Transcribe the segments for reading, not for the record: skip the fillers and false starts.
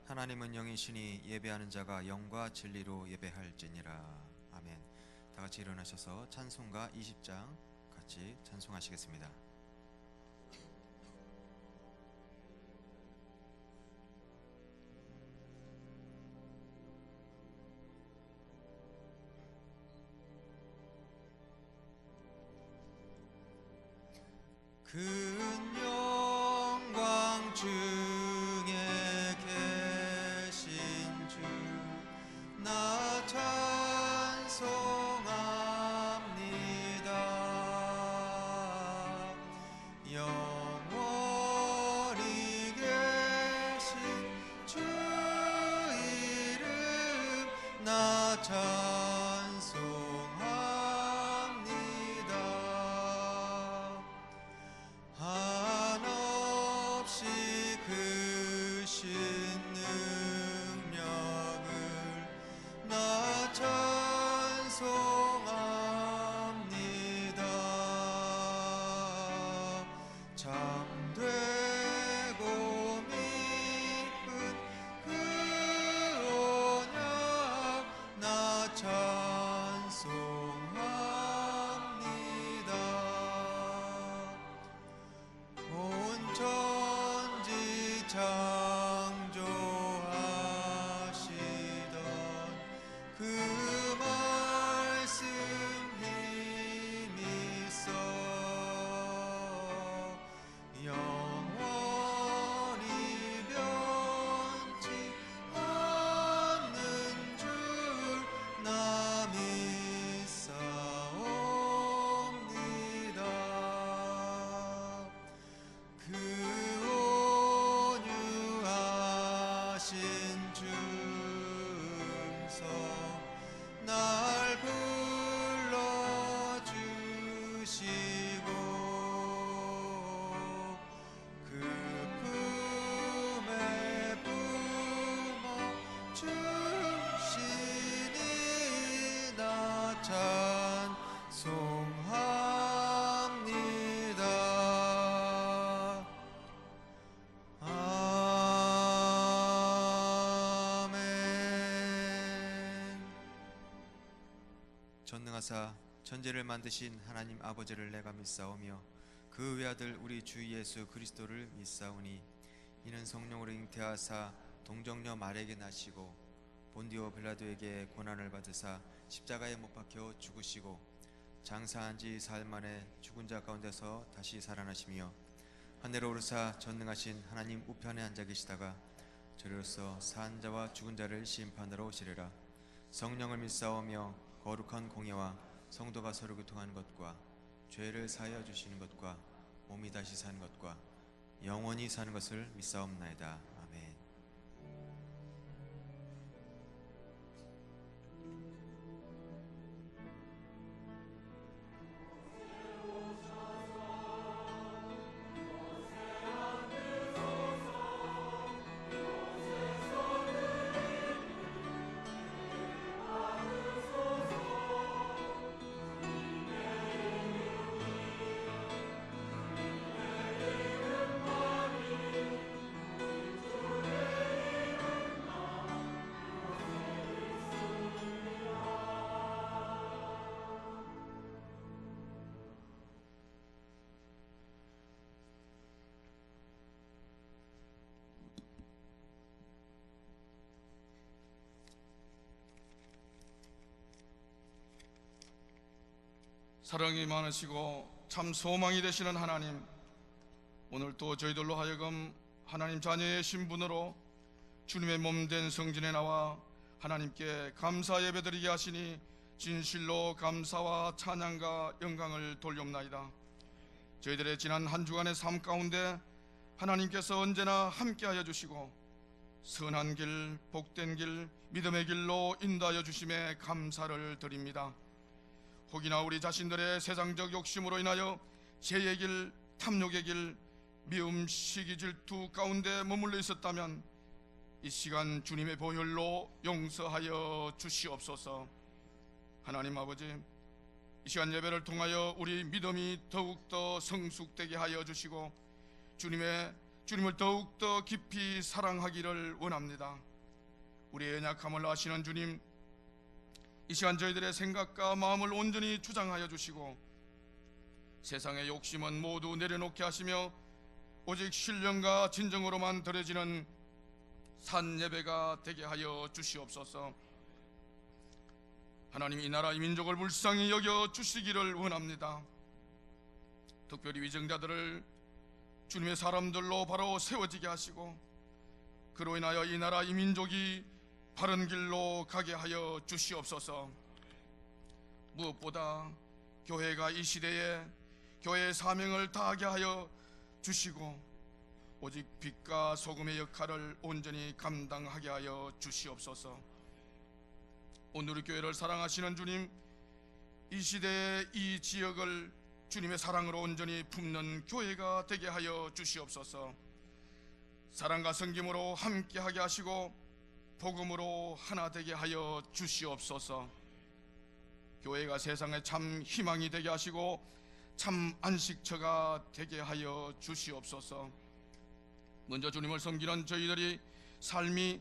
하나님은 영이시니 예배하는 자가 영과 진리로 예배할지니라. 아멘. 다 같이 일어나셔서 찬송가 20장 같이 찬송하시겠습니다. 큰 영광 중에 계신 주 나 찬송합니다. 영원히 계신 주 이름 나 찬송합니다. 한없이 크신 능력을 나 찬송합니다. 참되고 미쁜 그 언약 나 찬송합니다. 온 천지 창조하시던 그 말씀 힘있어 영원히 변치 않는 줄 나 믿사옵니다. 그 온유하신 중성 날 불러주시고 그 품에 품어주시니 나 찬송합니다. 아멘. 전능하사 천지를 만드신 하나님 아버지를 내가 믿사오며 그 외아들 우리 주 예수 그리스도를 믿사오니 이는 성령으로 잉태하사 동정녀 마리아에게 나시고 본디오 빌라도에게 고난을 받으사 십자가에 못 박혀 죽으시고 장사한 지 사흘 만에 죽은 자 가운데서 다시 살아나시며 하늘에 오르사 전능하신 하나님 우편에 앉아 계시다가 저리로서 산 자와 죽은 자를 심판하러 오시리라. 성령을 믿사오며 거룩한 공예와 성도가 서로 교통하는 것과 죄를 사하여 주시는 것과 몸이 다시 사는 것과 영원히 사는 것을 믿사옵나이다. 아멘. 사랑이 많으시고 참 소망이 되시는 하나님, 오늘 또 저희들로 하여금 하나님 자녀의 신분으로 주님의 몸된 성전에 나와 하나님께 감사 예배드리게 하시니 진실로 감사와 찬양과 영광을 돌려옵나이다. 저희들의 지난 한 주간의 삶 가운데 하나님께서 언제나 함께하여 주시고 선한 길, 복된 길, 믿음의 길로 인도하여 주심에 감사를 드립니다. 혹이나 우리 자신들의 세상적 욕심으로 인하여 죄의 길, 탐욕의 길, 미움, 시기, 질투 가운데 머물러 있었다면 이 시간 주님의 보혈로 용서하여 주시옵소서. 하나님 아버지, 이 시간 예배를 통하여 우리 믿음이 더욱더 성숙되게 하여 주시고 주님의 주님을 더욱더 깊이 사랑하기를 원합니다. 우리의 연약함을 아시는 주님, 이 시간 저희들의 생각과 마음을 온전히 주장하여 주시고 세상의 욕심은 모두 내려놓게 하시며 오직 신령과 진정으로만 드려지는 산 예배가 되게 하여 주시옵소서. 하나님, 이 나라 이 민족을 불쌍히 여겨 주시기를 원합니다. 특별히 위정자들을 주님의 사람들로 바로 세워지게 하시고 그로 인하여 이 나라 이 민족이 바른 길로 가게 하여 주시옵소서. 무엇보다 교회가 이 시대에 교회의 사명을 다하게 하여 주시고 오직 빛과 소금의 역할을 온전히 감당하게 하여 주시옵소서. 오늘 우리 교회를 사랑하시는 주님, 이 시대의 이 지역을 주님의 사랑으로 온전히 품는 교회가 되게 하여 주시옵소서. 사랑과 섬김으로 함께하게 하시고 복음으로 하나 되게 하여 주시옵소서. 교회가 세상에 참 희망이 되게 하시고 참 안식처가 되게 하여 주시옵소서. 먼저 주님을 섬기는 저희들이 삶이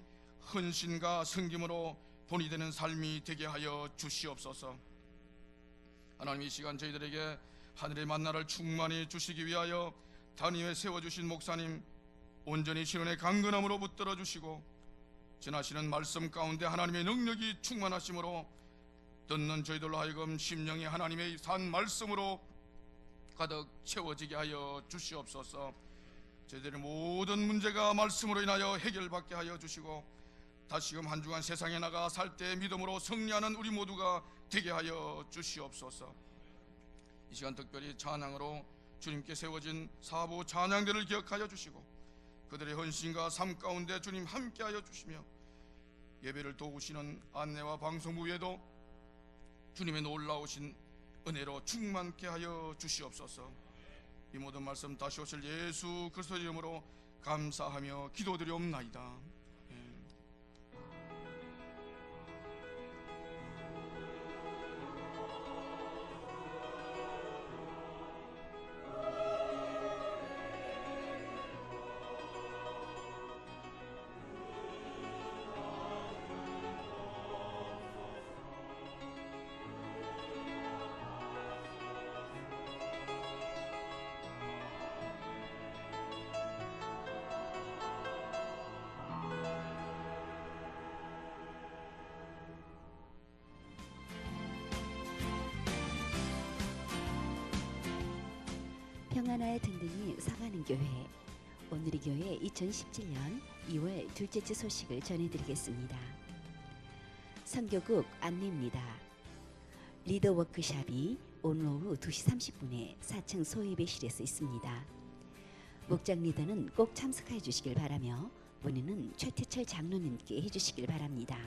헌신과 섬김으로 본이 되는 삶이 되게 하여 주시옵소서. 하나님, 이 시간 저희들에게 하늘의 만나를 충만히 주시기 위하여 단위에 세워주신 목사님 온전히 신원의 강건함으로 붙들어 주시고 전하시는 말씀 가운데 하나님의 능력이 충만하심으로 듣는 저희들로 하여금 심령이 하나님의 산 말씀으로 가득 채워지게 하여 주시옵소서. 저희들의 모든 문제가 말씀으로 인하여 해결받게 하여 주시고 다시금 한 주간 세상에 나가 살 때 믿음으로 승리하는 우리 모두가 되게 하여 주시옵소서. 이 시간 특별히 찬양으로 주님께 세워진 사부 찬양들을 기억하여 주시고 그들의 헌신과 삶 가운데 주님 함께하여 주시며 예배를 도우시는 안내와 방송부 외에도 주님의 놀라우신 은혜로 충만케 하여 주시옵소서. 이 모든 말씀 다시 오실 예수 그리스도의 이름으로 감사하며 기도드리옵나이다. 평안하여 든든히 서가는 교회, 오늘의 교회 2017년 2월 둘째 주 소식을 전해드리겠습니다. 선교국 안내입니다. 리더 워크샵이 오늘 오후 2시 30분에 4층 소예배실에서 있습니다. 목장 리더는 꼭 참석해 주시길 바라며 본인은 최태철 장로님께 해주시길 바랍니다.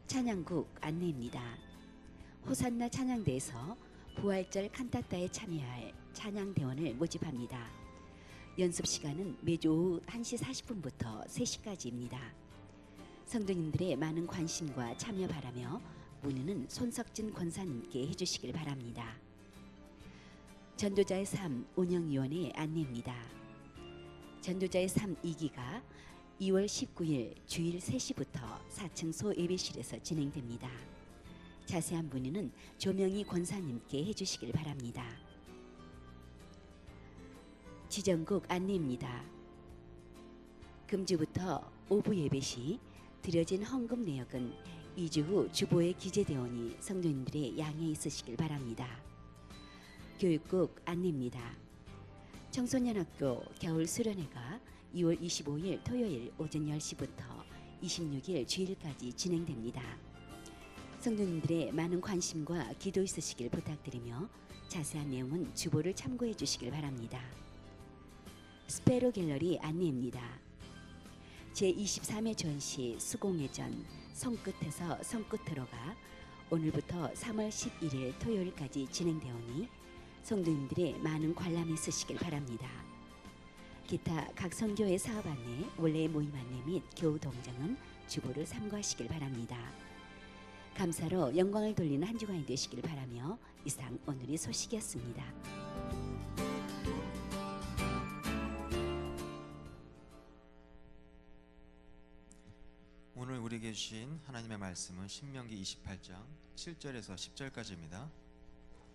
찬양국 안내입니다. 호산나 찬양대에서 부활절 칸타타에 참여할 찬양대원을 모집합니다. 연습 시간은 매주 오후 1시 40분부터 3시까지입니다. 성도님들의 많은 관심과 참여 바라며 문의는 손석진 권사님께 해주시길 바랍니다. 전도자의 삶 운영위원회 안내입니다. 전도자의 삶 2기가 2월 19일 주일 3시부터 4층 소예배실에서 진행됩니다. 자세한 문의는 조명희 권사님께 해주시길 바랍니다. 지정국 안내입니다. 금주부터 오후 예배 시 드려진 헌금 내역은 2주 후 주보에 기재되오니 성도님들의 양해 있으시길 바랍니다. 교육국 안내입니다. 청소년학교 겨울 수련회가 2월 25일 토요일 오전 10시부터 26일 주일까지 진행됩니다. 성도님들의 많은 관심과 기도 있으시길 부탁드리며 자세한 내용은 주보를 참고해 주시길 바랍니다. 스페로 갤러리 안내입니다. 제23회 전시 수공예전 손끝에서 손끝으로가 오늘부터 3월 11일 토요일까지 진행되오니 성도님들의 많은 관람 있으시길 바랍니다. 기타 각 선교회 사업 안내, 원래 모임 안내 및 교우 동정은 주보를 참고하시길 바랍니다. 감사로 영광을 돌리는 한 주간이 되시길 바라며 이상 오늘의 소식이었습니다. 우리에게 주신 하나님의 말씀은 신명기 28장 7절에서 10절까지입니다.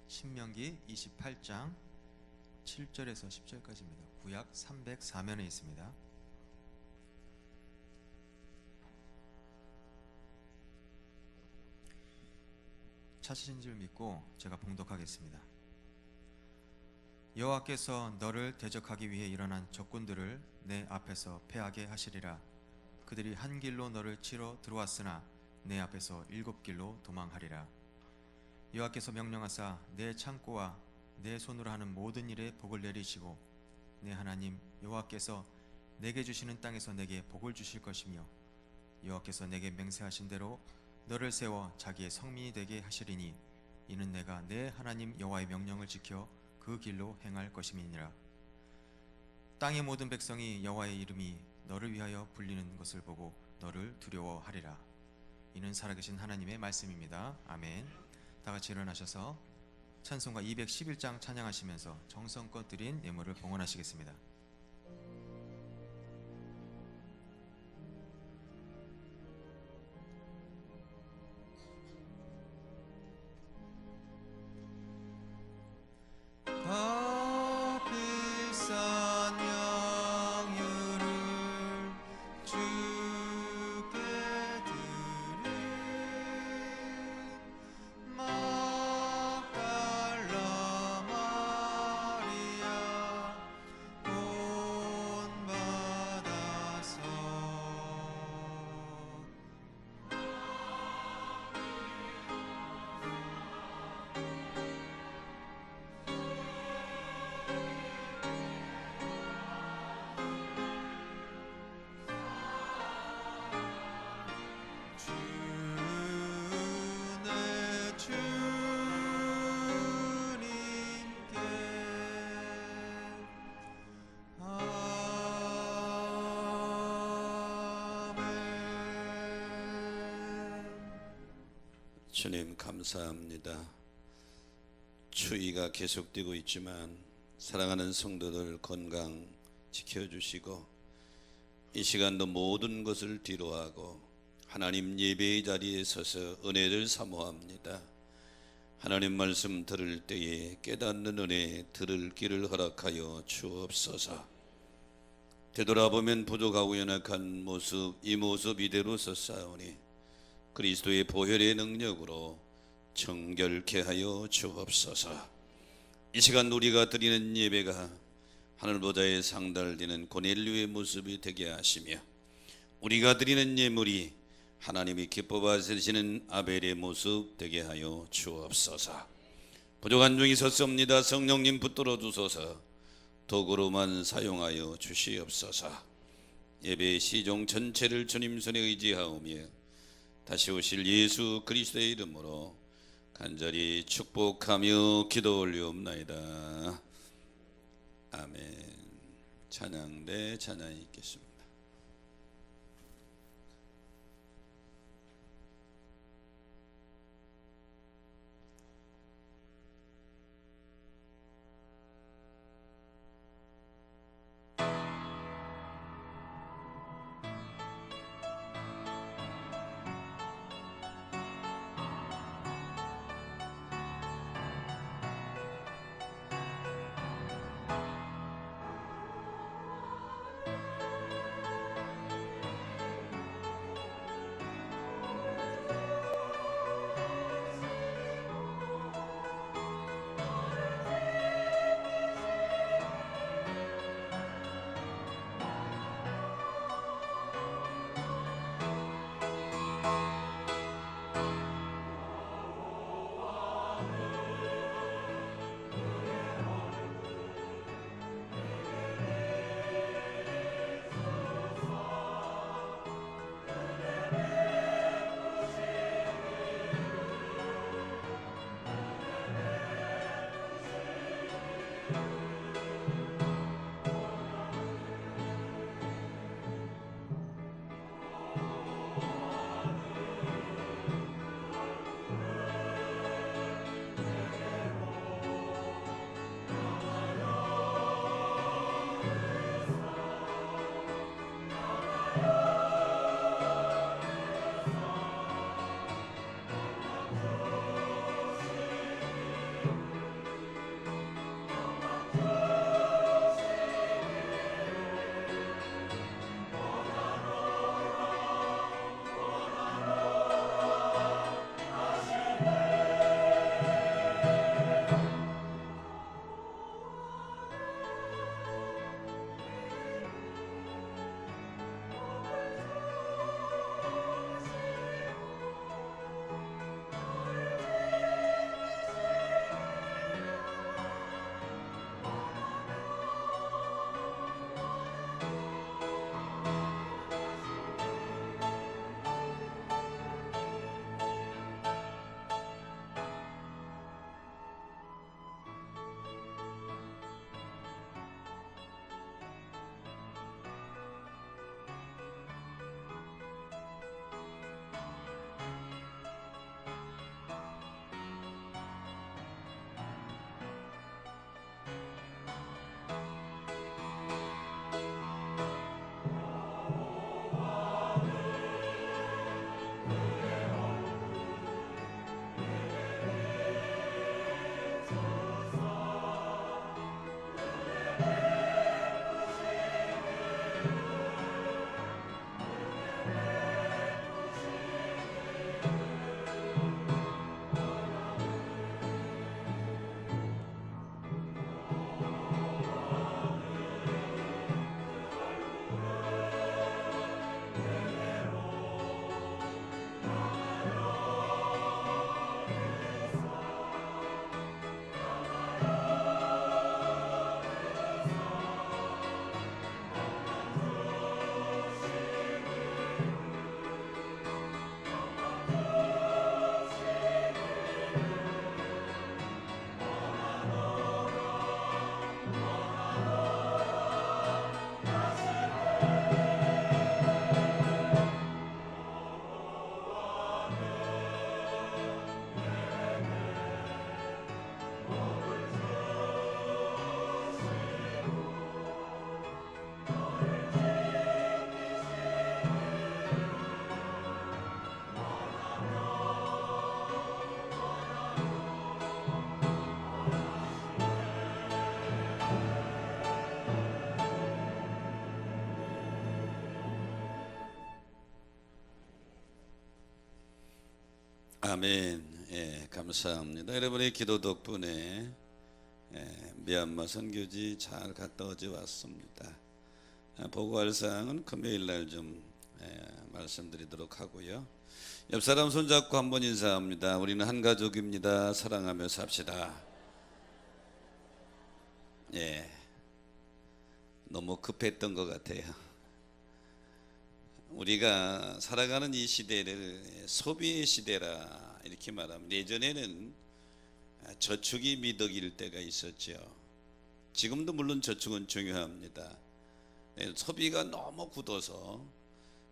신명기 28장 7절에서 10절까지입니다. 구약 304면에 있습니다. 찾으신 줄 믿고 제가 봉독하겠습니다. 여호와께서 너를 대적하기 위해 일어난 적군들을 내 앞에서 패하게 하시리라. 그들이 한 길로 너를 치러 들어왔으나 내 앞에서 7길로 도망하리라. 여호와께서 명령하사 내 창고와 내 손으로 하는 모든 일에 복을 내리시고 내 하나님 여호와께서 내게 주시는 땅에서 내게 복을 주실 것이며 여호와께서 내게 맹세하신 대로 너를 세워 자기의 성민이 되게 하시리니 이는 내가 내 하나님 여호와의 명령을 지켜 그 길로 행할 것임이니라. 땅의 모든 백성이 여호와의 이름이 너를 위하여 불리는 것을 보고 너를 두려워하리라. 이는 살아계신 하나님의 말씀입니다. 아멘. 다 같이 일어나셔서 찬송가 211장 찬양하시면서 정성껏 드린 예물을 봉헌하시겠습니다. 주님 감사합니다. 추위가 계속되고 있지만 사랑하는 성도들 건강 지켜주시고 이 시간도 모든 것을 뒤로하고 하나님 예배의 자리에 서서 은혜를 사모합니다. 하나님 말씀 들을 때에 깨닫는 은혜 들을 길을 허락하여 주옵소서. 되돌아보면 부족하고 연약한 모습, 이 모습 이대로 서사오니 그리스도의 보혈의 능력으로 정결케 하여 주옵소서. 이 시간 우리가 드리는 예배가 하늘 보좌에 상달되는 고넬료의 모습이 되게 하시며 우리가 드리는 예물이 하나님이 기뻐 받으시는 아벨의 모습 되게 하여 주옵소서. 부족한 중이 섰습니다. 성령님 붙들어 주소서. 도구로만 사용하여 주시옵소서. 예배의 시종 전체를 주님 손에 의지하오며 다시 오실 예수 그리스도의 이름으로 간절히 축복하며 기도 올리옵나이다. 아멘. 찬양대 찬양이 있겠습니다. 아멘. 예, 감사합니다. 여러분의 기도 덕분에 미얀마 선교지 잘 갔다 오지 왔습니다. 보고할 사항은 금요일 날 좀 말씀드리도록 하고요. 옆 사람 손잡고 한번 인사합니다. 우리는 한 가족입니다. 사랑하며 삽시다. 예, 너무 급했던 것 같아요. 우리가 살아가는 이 시대를 소비의 시대라 이렇게 말합니다. 예전에는 저축이 미덕일 때가 있었죠. 지금도 물론 저축은 중요합니다. 소비가 너무 굳어서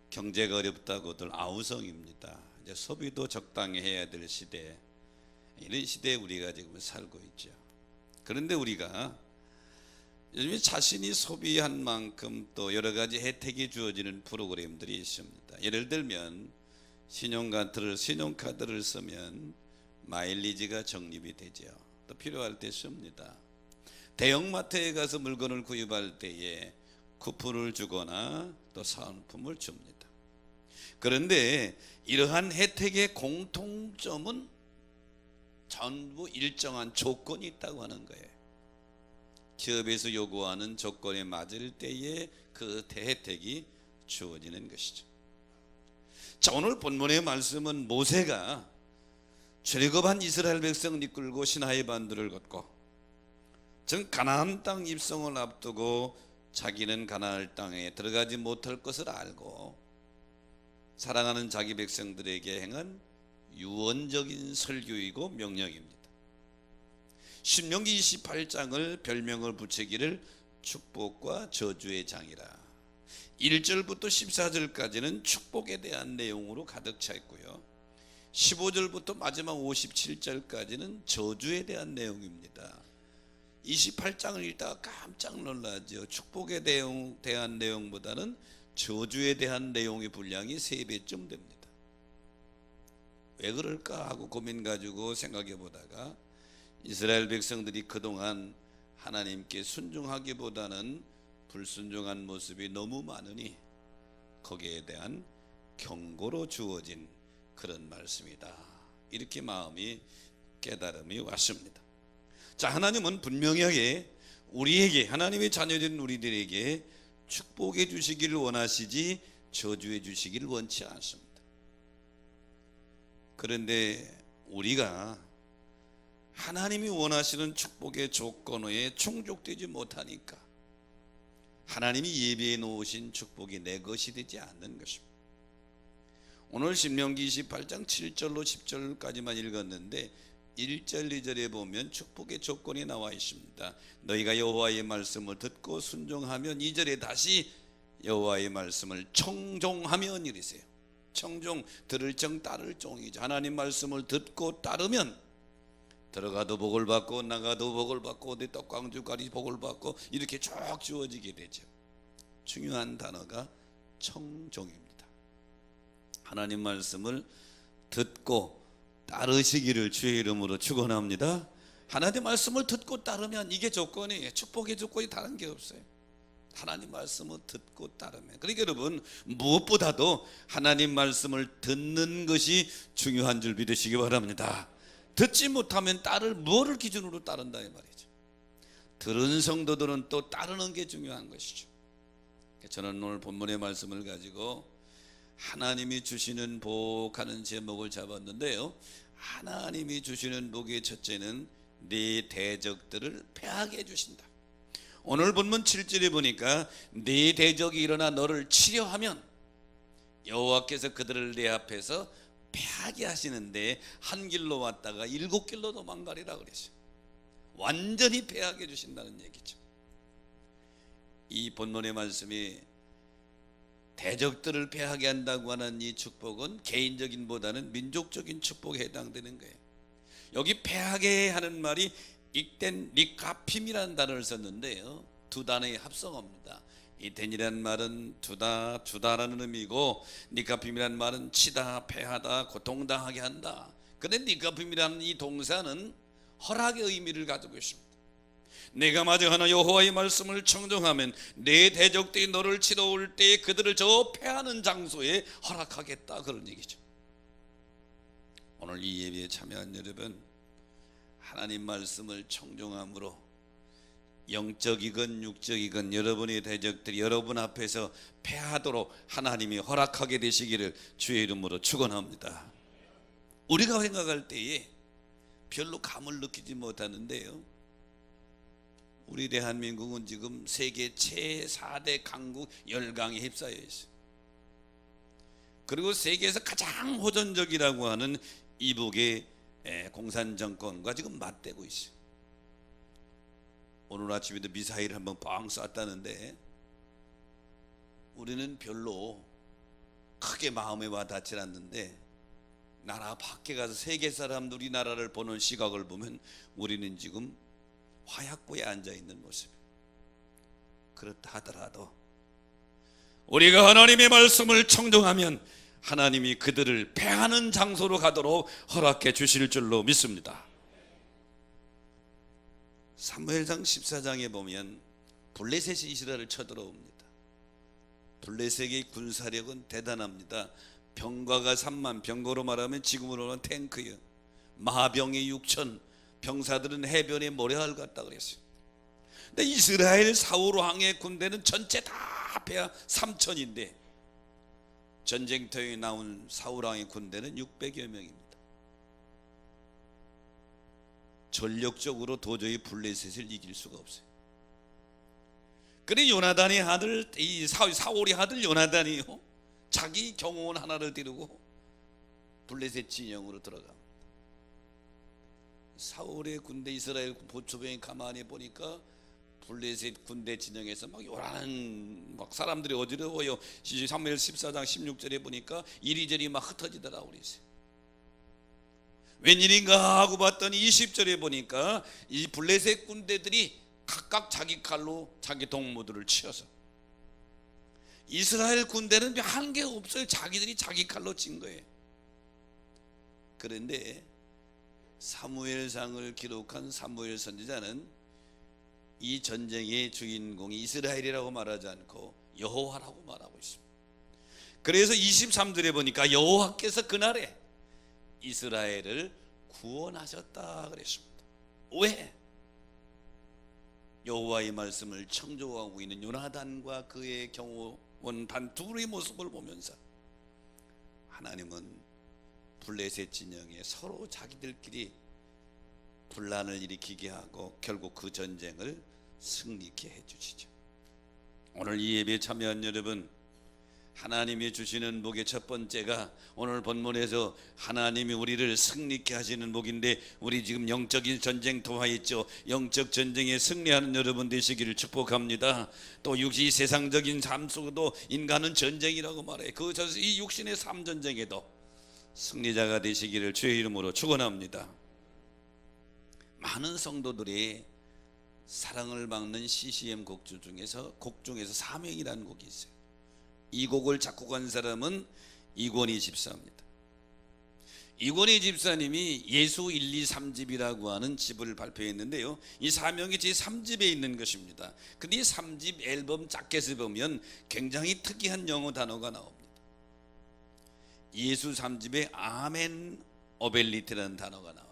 경제가 어렵다고들 아우성입니다. 이제 소비도 적당히 해야 될 시대, 이런 시대에 우리가 지금 살고 있죠. 그런데 우리가 요즘에 자신이 소비한 만큼 또 여러 가지 혜택이 주어지는 프로그램들이 있습니다. 예를 들면 신용카드를 쓰면 마일리지가 적립이 되죠. 또 필요할 때 씁니다. 대형마트에 가서 물건을 구입할 때에 쿠폰을 주거나 또 사은품을 줍니다. 그런데 이러한 혜택의 공통점은 전부 일정한 조건이 있다고 하는 거예요. 기업에서 요구하는 조건에 맞을 때에 그 혜택이 주어지는 것이죠. 자, 오늘 본문의 말씀은 모세가 출애굽한 이스라엘 백성을 이끌고 시나이 반도를 걷고 즉 가나안 땅 입성을 앞두고 자기는 가나안 땅에 들어가지 못할 것을 알고 사랑하는 자기 백성들에게 행한 유언적인 설교이고 명령입니다. 신명기 28장을 별명을 붙이기를 축복과 저주의 장이라. 1절부터 14절까지는 축복에 대한 내용으로 가득 차 있고요. 15절부터 마지막 57절까지는 저주에 대한 내용입니다. 28장을 읽다가 깜짝 놀라죠. 축복에 대한 내용보다는 저주에 대한 내용의 분량이 3배쯤 됩니다. 왜 그럴까 하고 고민 가지고 생각해 보다가 이스라엘 백성들이 그동안 하나님께 순종하기보다는 불순종한 모습이 너무 많으니 거기에 대한 경고로 주어진 그런 말씀이다. 이렇게 마음이 깨달음이 왔습니다. 자, 하나님은 분명하게 우리에게, 하나님의 자녀된 우리들에게 축복해 주시기를 원하시지 저주해 주시기를 원치 않습니다. 그런데 우리가 하나님이 원하시는 축복의 조건에 충족되지 못하니까 하나님이 예비해 놓으신 축복이 내 것이 되지 않는 것입니다. 오늘 신명기 28장 7절로 10절까지만 읽었는데 1절 2절에 보면 축복의 조건이 나와 있습니다. 너희가 여호와의 말씀을 듣고 순종하면 2절에 다시 여호와의 말씀을 청종하면 이러세요. 청종, 들을 정 따를 종이죠. 하나님 말씀을 듣고 따르면 들어가도 복을 받고 나가도 복을 받고 어디 떡광주까지 복을 받고 이렇게 쭉 주어지게 되죠. 중요한 단어가 청종입니다. 하나님 말씀을 듣고 따르시기를 주의 이름으로 축원합니다. 하나님 말씀을 듣고 따르면 이게 조건이에요. 축복의 조건이 다른 게 없어요. 하나님 말씀을 듣고 따르면. 그러니까 여러분, 무엇보다도 하나님 말씀을 듣는 것이 중요한 줄 믿으시기 바랍니다. 듣지 못하면 뭐를 기준으로 따른다 이 말이죠. 들은 성도들은 또 따르는 게 중요한 것이죠. 저는 오늘 본문의 말씀을 가지고 하나님이 주시는 복하는 제목을 잡았는데요, 하나님이 주시는 복의 첫째는 네 대적들을 패하게 해주신다. 오늘 본문 7절에 보니까 네 대적이 일어나 너를 치려하면 여호와께서 그들을 내 앞에서 패하게 하시는데 한 길로 왔다가 7길로 도망가리라 그랬어요. 완전히 패하게 해주신다는 얘기죠. 이 본문의 말씀이 대적들을 패하게 한다고 하는 이 축복은 개인적인 보다는 민족적인 축복에 해당되는 거예요. 여기 패하게 하는 말이 익된 리카핌이라는 단어를 썼는데요, 두 단어의 합성어입니다. 이텐이라는 말은 주다라는 의미고, 리카핌이라는 말은 치다, 패하다, 고통당하게 한다. 그런데 리카핌이라는 이 동사는 허락의 의미를 가지고 있습니다. 내가 마저 하나 여호와의 말씀을 청정하면 내 대적들이 너를 치러 올 때에 그들을 저 패하는 장소에 허락하겠다, 그런 얘기죠. 오늘 이 예배에 참여한 여러분, 하나님 말씀을 청종함으로 영적이건 육적이건 여러분의 대적들이 여러분 앞에서 패하도록 하나님이 허락하게 되시기를 주의 이름으로 축원합니다. 우리가 생각할 때에 별로 감을 느끼지 못하는데요, 우리 대한민국은 지금 세계 제4대 강국 10강에 휩싸여 있어요. 그리고 세계에서 가장 호전적이라고 하는 이북의 공산정권과 지금 맞대고 있어요. 오늘 아침에도 미사일 한번 빵 쐈다는데 우리는 별로 크게 마음에 와닿지 않는데, 나라 밖에 가서 세계 사람들이 우리나라를 보는 시각을 보면 우리는 지금 화약고에 앉아있는 모습이에요. 그렇다 하더라도 우리가 하나님의 말씀을 청정하면 하나님이 그들을 패하는 장소로 가도록 허락해 주실 줄로 믿습니다. 사무엘상 14장에 보면 블레셋이 이스라엘을 쳐들어옵니다. 블레셋의 군사력은 대단합니다. 병과가 3만, 병거로 말하면 지금으로는 탱크요, 마병이 6천, 병사들은 해변에 모래알 같다 그랬어요. 근데 이스라엘 사울왕의 군대는 전체 다 합해야 3천인데 전쟁터에 나온 사울왕의 군대는 600여 명입니다. 전력적으로 도저히 블레셋을 이길 수가 없어요. 그래 요나단의 아들, 이 사울의 아들 요나단이요, 자기 경호원 하나를 데리고 블레셋 진영으로 들어갑니다. 사울의 군대, 이스라엘 보초병이 가만히 보니까 블레셋 군대 진영에서 막 요란한 막 사람들이 어지러워요. 사무엘 14장 16절에 보니까 이리저리 막 흩어지더라고 그랬어요. 웬일인가 하고 봤더니 20절에 보니까 이 블레셋 군대들이 각각 자기 칼로 자기 동무들을 치어서, 이스라엘 군대는 한 게 없어요. 자기들이 자기 칼로 친 거예요. 그런데 사무엘상을 기록한 사무엘 선지자는 이 전쟁의 주인공이 이스라엘이라고 말하지 않고 여호와라고 말하고 있습니다. 그래서 23절에 보니까 여호와께서 그날에 이스라엘을 구원하셨다 그랬습니다. 왜? 여호와의 말씀을 청조하고 있는 요나단과 그의 경호원 단 둘의 모습을 보면서 하나님은 블레셋 진영에 서로 자기들끼리 분란을 일으키게 하고 결국 그 전쟁을 승리케 해주시죠. 오늘 이 예배에 참여한 여러분, 하나님이 주시는 복의 첫 번째가 오늘 본문에서 하나님이 우리를 승리케 하시는 복인데, 우리 지금 영적인 전쟁터에 있죠. 영적 전쟁에 승리하는 여러분 되시기를 축복합니다. 또 이 세상적인 삶 속에도 인간은 전쟁이라고 말해요. 이 육신의 삶 전쟁에도 승리자가 되시기를 주의 이름으로 축원합니다. 많은 성도들이 사랑을 막는 CCM 곡 중에서 사명이라는 곡이 있어요. 이 곡을 작곡한 사람은 이권희 집사입니다. 이권희 집사님이 예수 1, 2, 3집이라고 하는 집을 발표했는데요, 이 사명이 제 3집에 있는 것입니다. 근데 이 3집 앨범 자켓을 보면 굉장히 특이한 영어 단어가 나옵니다. 예수 3집에 아멘 어벨리티라는 단어가 나와요.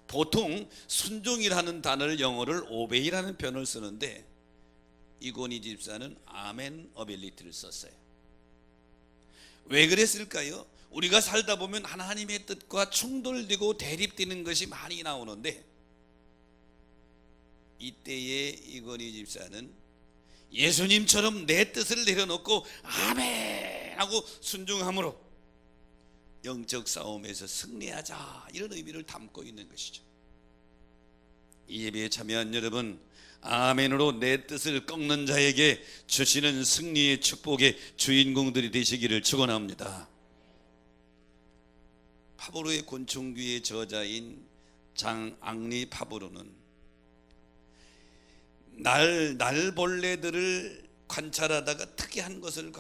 보통 순종이라는 단어를 영어를 오베이라는 표현을 쓰는데 이권희 집사는 아멘 어벨리티를 썼어요. 왜 그랬을까요? 우리가 살다 보면 하나님의 뜻과 충돌되고 대립되는 것이 많이 나오는데, 이때에 이권희 집사는 예수님처럼 내 뜻을 내려놓고 아멘 하고 순종함으로 영적 싸움에서 승리하자, 이런 의미를 담고 있는 것이죠. 이 예배에 참여한 여러분, 아멘으로 내 뜻을 꺾는 자에게 주시는 승리의 축복의 주인공들이 되시기를 축원합니다. 파브로의 곤충귀의 저자인 장앙리 파브로는 날벌레들을 관찰하다가 특이한 것을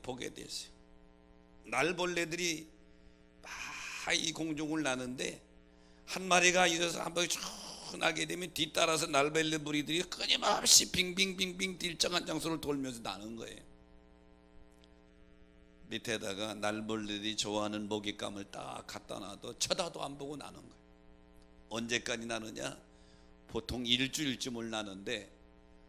보게 됐어요. 날벌레들이 막 이 공중을 나는데 한 마리가 일어서 한 바퀴 쭉 나게 되면 뒤따라서 날벌레 무리들이 끊임없이 빙빙빙빙 일정한 장소를 돌면서 나는 거예요. 밑에다가 날벌레들이 좋아하는 먹잇감을 딱 갖다 놔도 쳐다도 안 보고 나는 거예요. 언제까지 나느냐? 보통 일주일쯤을 나는데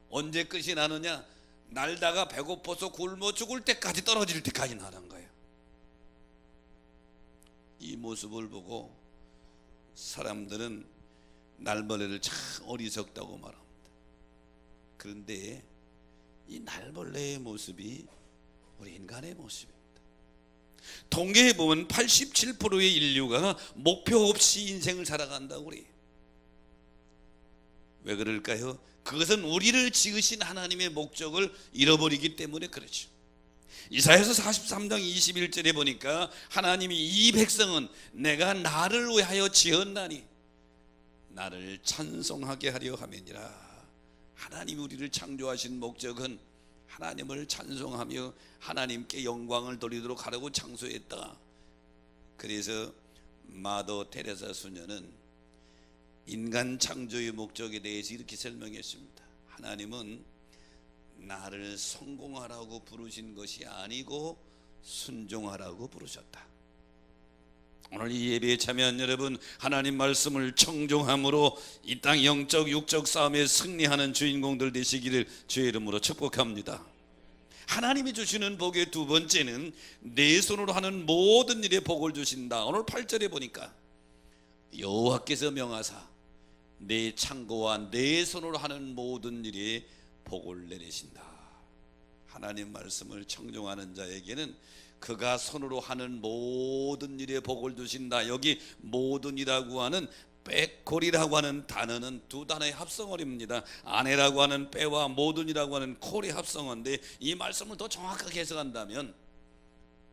언제 끝이 나느냐? 날다가 배고파서 굶어 죽을 때까지, 떨어질 때까지 나는 거예요. 이 모습을 보고 사람들은 날벌레를 참 어리석다고 말합니다. 그런데 이 날벌레의 모습이 우리 인간의 모습입니다. 통계에 보면 87%의 인류가 목표 없이 인생을 살아간다고 그래요. 왜 그럴까요? 그것은 우리를 지으신 하나님의 목적을 잃어버리기 때문에 그렇죠. 이사야서 43장 21절에 보니까 하나님이 이 백성은 내가 나를 위하여 지었나니 나를 찬송하게 하려 함이니라. 하나님이 우리를 창조하신 목적은 하나님을 찬송하며 하나님께 영광을 돌리도록 하려고 창조했다. 그래서 마더 테레사 수녀는 인간 창조의 목적에 대해서 이렇게 설명했습니다. 하나님은 나를 성공하라고 부르신 것이 아니고 순종하라고 부르셨다. 오늘 이 예배에 참여한 여러분, 하나님 말씀을 청종함으로 이 땅 영적 육적 싸움에 승리하는 주인공들 되시기를 주의 이름으로 축복합니다. 하나님이 주시는 복의 두 번째는 내 손으로 하는 모든 일에 복을 주신다. 오늘 8절에 보니까 여호와께서 명하사 내 창고와 내 손으로 하는 모든 일에 복을 내리신다. 하나님 말씀을 청종하는 자에게는 그가 손으로 하는 모든 일에 복을 주신다. 여기 모든이라고 하는 빼콜이라고 하는 단어는 두 단어의 합성어입니다. 아내라고 하는 빼와 모든이라고 하는 콜의 합성어인데, 이 말씀을 더 정확하게 해석한다면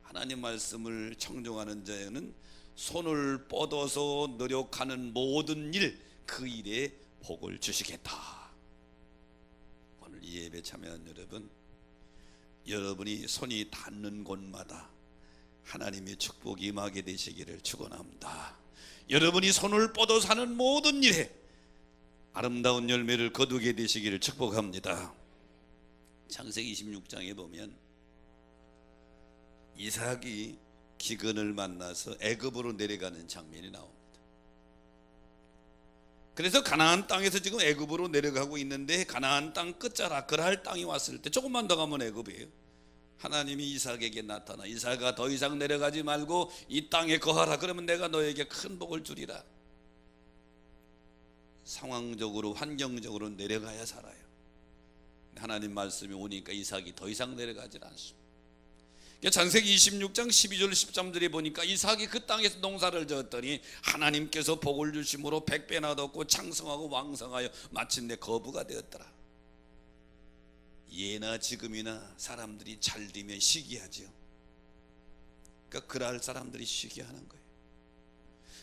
하나님 말씀을 청종하는 자에는 손을 뻗어서 노력하는 모든 일, 그 일에 복을 주시겠다. 오늘 이 예배 참여한 여러분, 여러분이 손이 닿는 곳마다 하나님의 축복이 임하게 되시기를 축원합니다. 여러분이 손을 뻗어 사는 모든 일에 아름다운 열매를 거두게 되시기를 축복합니다. 창세기 26장에 보면 이삭이 기근을 만나서 애굽으로 내려가는 장면이 나옵니다. 그래서 가나안 땅에서 지금 애굽으로 내려가고 있는데, 가나안 땅 끝자락 그랄 땅이 왔을 때 조금만 더 가면 애굽이에요. 하나님이 이삭에게 나타나 이삭아 더 이상 내려가지 말고 이 땅에 거하라. 그러면 내가 너에게 큰 복을 주리라. 상황적으로 환경적으로 내려가야 살아요. 하나님 말씀이 오니까 이삭이 더 이상 내려가질 않습니다. 창세기 26장 12절 13절에 보니까 이삭이 그 땅에서 농사를 지었더니 하나님께서 복을 주심으로 100배나 얻었고 창성하고 왕성하여 마침내 거부가 되었더라. 예나 지금이나 사람들이 잘 되면 시기하죠. 그러니까 그럴 사람들이 시기하는 거예요.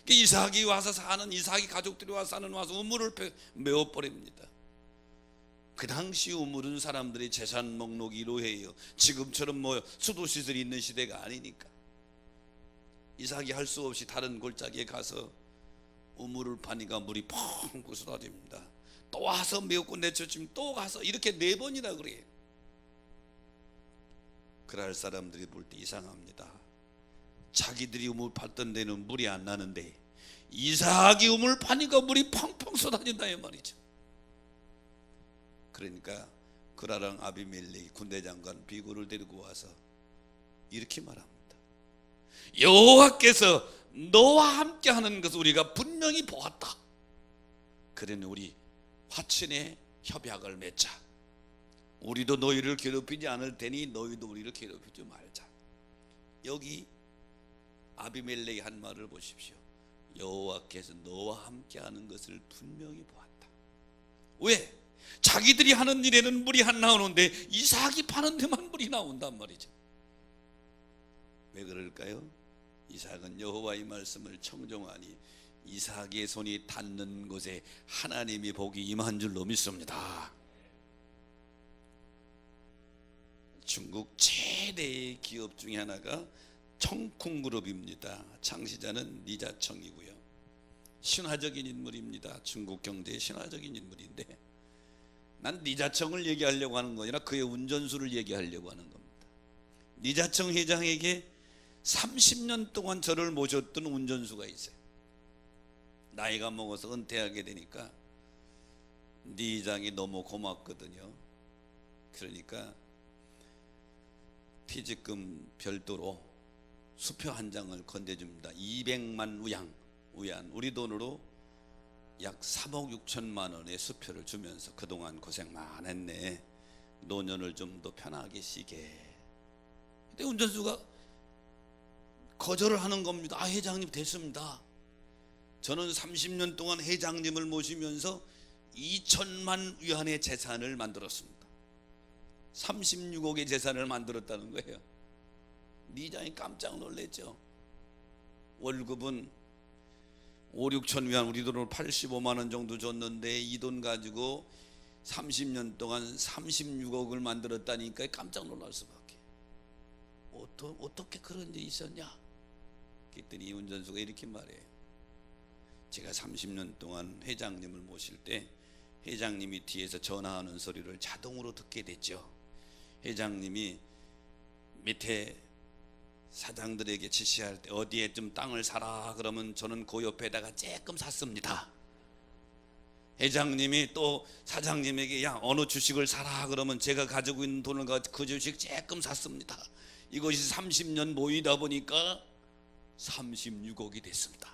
이삭이 와서 사는, 이삭이 가족들이 와서 사는 와서 우물을 메워버립니다. 그 당시 우물은 사람들이 재산 목록 1호예요. 지금처럼 수도시설이 있는 시대가 아니니까. 이삭이 할 수 없이 다른 골짜기에 가서 우물을 파니까 물이 펑 쏟아집니다. 또 와서 메웠고 내쫓으면 또 가서 이렇게 4번이나 그래요. 그럴 사람들이 볼 때 이상합니다. 자기들이 우물 팠던 데는 물이 안 나는데 이삭이 우물 파니까 물이 펑펑 쏟아진다 이 말이죠. 그러니까 그라랑 아비멜렉이 군대장관 비굴을 데리고 와서 이렇게 말합니다. 여호와께서 너와 함께하는 것을 우리가 분명히 보았다. 그러니 우리 화친의 협약을 맺자. 우리도 너희를 괴롭히지 않을 테니 너희도 우리를 괴롭히지 말자. 여기 아비멜렉이 한 말을 보십시오. 여호와께서 너와 함께하는 것을 분명히 보았다. 왜? 자기들이 하는 일에는 물이 안 나오는데 이삭이 파는 데만 물이 나온단 말이죠. 왜 그럴까요? 이삭은 여호와의 말씀을 청종하니 이삭의 손이 닿는 곳에 하나님이 복이 임한 줄로 믿습니다. 중국 최대의 기업 중에 하나가 청콩그룹입니다. 창시자는 리자청이고요. 신화적인 인물입니다. 중국 경제의 신화적인 인물인데, 난 리자청을 얘기하려고 하는 거 아니라 그의 운전수를 얘기하려고 하는 겁니다. 리자청 회장에게 30년 동안 저를 모셨던 운전수가 있어요. 나이가 먹어서 은퇴하게 되니까 네 회장이 너무 고맙거든요. 그러니까 퇴직금 별도로 수표 한 장을 건네줍니다. 200만 위안, 우리 돈으로 약 3억 6천만 원의 수표를 주면서 그동안 고생 많았네, 노년을 좀 더 편하게 쉬게. 근데 운전수가 거절을 하는 겁니다. 아, 회장님 됐습니다. 저는 30년 동안 회장님을 모시면서 2천만 위안의 재산을 만들었습니다. 36억의 재산을 만들었다는 거예요. 리장이 깜짝 놀랐죠. 월급은 5, 6천 위안, 우리 돈으로 85만 원 정도 줬는데 이 돈 가지고 30년 동안 36억을 만들었다니까 깜짝 놀랄 수밖에. 어떻게 그런 일이 있었냐? 그랬더니 운전수가 이렇게 말해요. 제가 30년 동안 회장님을 모실 때 회장님이 뒤에서 전화하는 소리를 자동으로 듣게 됐죠. 회장님이 밑에 사장들에게 지시할 때 어디에 좀 땅을 사라 그러면 저는 그 옆에다가 조금 샀습니다. 회장님이 또 사장님에게 야 어느 주식을 사라 그러면 제가 가지고 있는 돈을 가지고 그 주식 조금 샀습니다. 이것이 30년 모이다 보니까 36억이 됐습니다.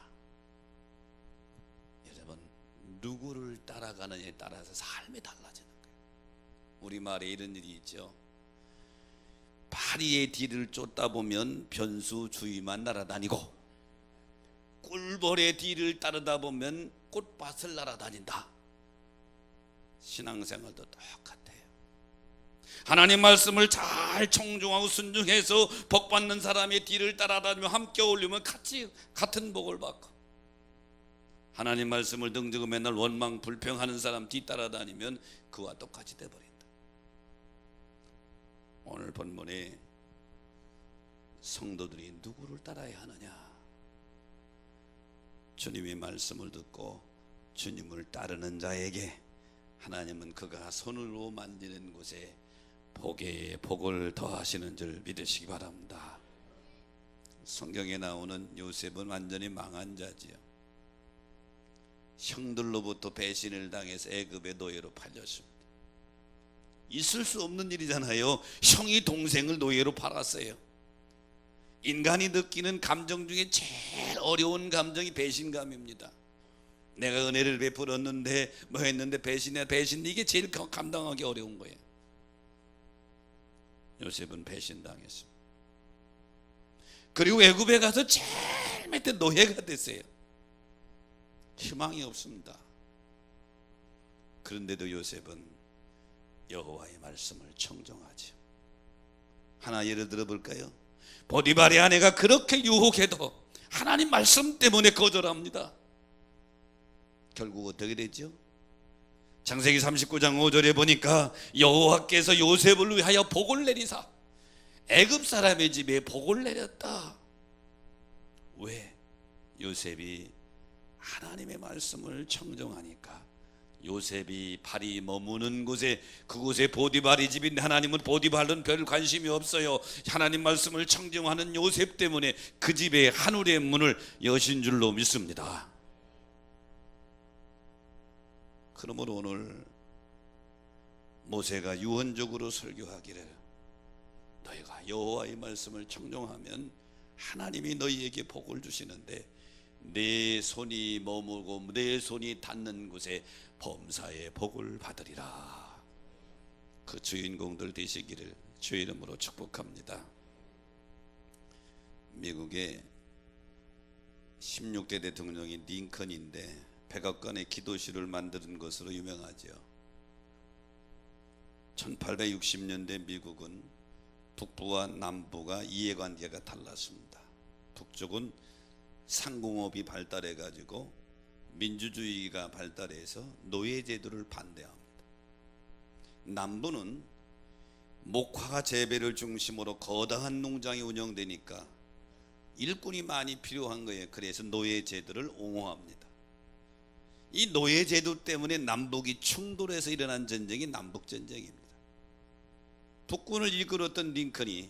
여러분, 누구를 따라가느냐에 따라서 삶이 달라지는 거예요. 우리말에 이런 일이 있죠. 파리의 뒤를 쫓다 보면 변수 주위만 날아다니고 꿀벌의 뒤를 따르다 보면 꽃밭을 날아다닌다. 신앙생활도 똑같아요. 하나님 말씀을 잘 청종하고 순종해서 복받는 사람의 뒤를 따라다니며 함께 어울리면 같은 복을 받고, 하나님 말씀을 등지고 맨날 원망 불평하는 사람 뒤 따라다니면 그와 똑같이 돼버린다. 오늘 본문에 성도들이 누구를 따라야 하느냐? 주님의 말씀을 듣고 주님을 따르는 자에게 하나님은 그가 손으로 만지는 곳에 복에 복을 더하시는 줄 믿으시기 바랍니다. 성경에 나오는 요셉은 완전히 망한 자지요. 형들로부터 배신을 당해서 애굽의 노예로 팔렸습니다. 있을 수 없는 일이잖아요. 형이 동생을 노예로 팔았어요. 인간이 느끼는 감정 중에 제일 어려운 감정이 배신감입니다. 내가 은혜를 베풀었는데 뭐 했는데 배신, 이게 제일 감당하기 어려운 거예요. 요셉은 배신당했습니다. 그리고 애굽에 가서 제일 밑에 노예가 됐어요. 희망이 없습니다. 그런데도 요셉은 여호와의 말씀을 청정하죠. 하나 예를 들어 볼까요? 보디발의 아내가 그렇게 유혹해도 하나님 말씀 때문에 거절합니다. 결국 어떻게 됐죠? 창세기 39장 5절에 보니까 여호와께서 요셉을 위하여 복을 내리사 애굽 사람의 집에 복을 내렸다. 왜? 요셉이 하나님의 말씀을 청정하니까. 요셉이 발이 머무는 곳에, 그곳에 보디발의 집인데 하나님은 보디발은 별 관심이 없어요. 하나님 말씀을 청정하는 요셉 때문에 그 집에 하늘의 문을 여신 줄로 믿습니다. 그러므로 오늘 모세가 유언적으로 설교하기를, 너희가 여호와의 말씀을 청정하면 하나님이 너희에게 복을 주시는데 내 손이 머무고 내 손이 닿는 곳에 범사의 복을 받으리라. 그 주인공들 되시기를 주의 이름으로 축복합니다. 미국의 16대 대통령이 링컨인데 백악관에 기도실을 만드는 것으로 유명하죠. 1860년대 미국은 북부와 남부가 이해관계가 달랐습니다. 북쪽은 상공업이 발달해 가지고 민주주의가 발달해서 노예제도를 반대합니다. 남부는 목화 재배를 중심으로 거대한 농장이 운영되니까 일꾼이 많이 필요한 거예요. 그래서 노예제도를 옹호합니다. 이 노예제도 때문에 남북이 충돌해서 일어난 전쟁이 남북전쟁입니다. 북군을 이끌었던 링컨이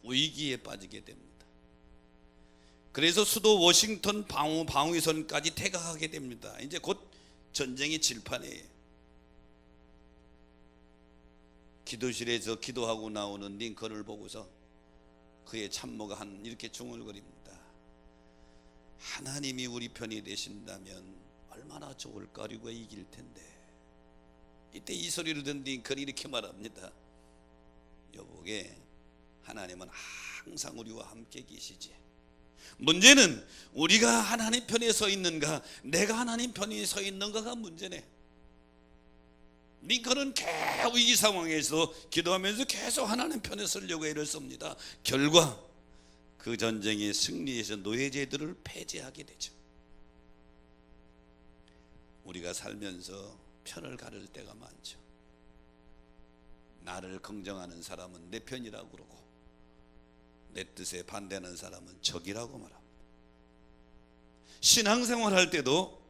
위기에 빠지게 됩니다. 그래서 수도 워싱턴 방위선까지 퇴각하게 됩니다. 이제 곧 전쟁이 질판이에요. 기도실에서 기도하고 나오는 링컨을 보고서 그의 참모가 이렇게 중얼거립니다. 하나님이 우리 편이 되신다면 얼마나 좋을까. 우리가 이길 텐데. 이때 이 소리를 듣는 링컨이 이렇게 말합니다. 여보게, 하나님은 항상 우리와 함께 계시지. 문제는 우리가 하나님 편에 서 있는가, 내가 하나님 편에 서 있는가가 문제네. 링컨은 계속 위기 상황에서 기도하면서 계속 하나님 편에 서려고 애를 씁니다. 결과 그 전쟁에 승리해서 노예제도를 폐지하게 되죠. 우리가 살면서 편을 가를 때가 많죠. 나를 긍정하는 사람은 내 편이라고 그러고 내 뜻에 반대하는 사람은 적이라고 말합니다. 신앙생활 할 때도